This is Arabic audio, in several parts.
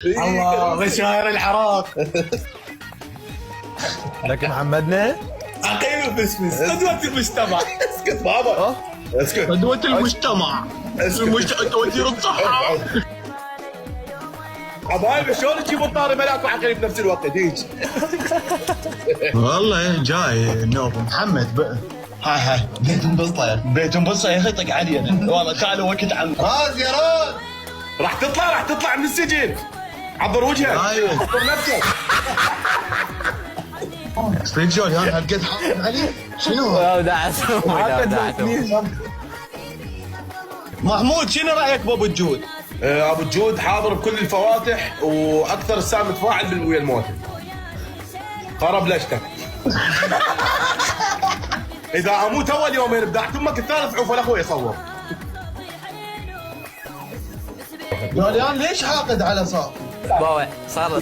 الله بشاير العراق. لك محمدنا عقيل وفسفس قدوة المجتمع. اسكت بابا اسكت. قدوة المجتمع. وزير الصحة. حبايبي شلون تجيبوا طاري ملاك وعقيل بنفس الوقت هيك؟ والله جاي النوب محمد بقى. هاي بيتهم بسطة بيتهم بسطة يا اخي طق علينا والله خالوا وقت عن راز يا راز راح تطلع من السجن. عبر وجهك. ايوه عبر نفسك. رجال يا هالقد حاطين عليه شنو؟ محمود شنو رايك بابو الجود؟ ابو الجود حاضر بكل الفواتح واكثر السام متفاعل ويا الموتى. خرب لشتك. اذا اموت اول يومين بدعت امك الثالث عوف الاخوي يصور. جوليان ليش حاقد على صاف؟ بابا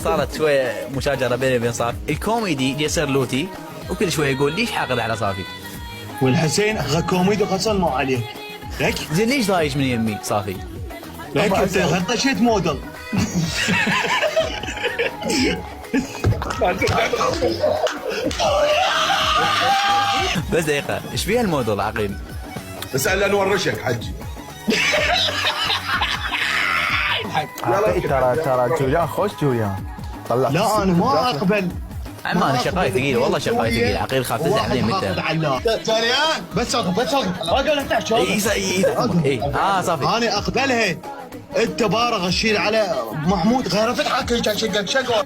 صارت شويه مشاجره بيني وبين صافي. الكوميدي جسر لوتي وكل شويه يقول ليش حاقد على صافي؟ والحسين كوميدي غسلنا عليك. لك زين ليش ضايج من يمي صافي؟ لك انت غطشت موديل. بس دقيقه ايش بيها الموضوع عقيل؟ اسال انور رشك حجي. ترى جوليان خوش جوليان. طلع لا انا ما اقبل. اما انا شقاي ثقيل والله شقاي ثقيل عقيل خاف تزعل عليه متى. جوليان بس اوقف ما قال تحت اي صافي انا اقبلها. انت بارغ اشيل على محمود غير فتحك شقك شقه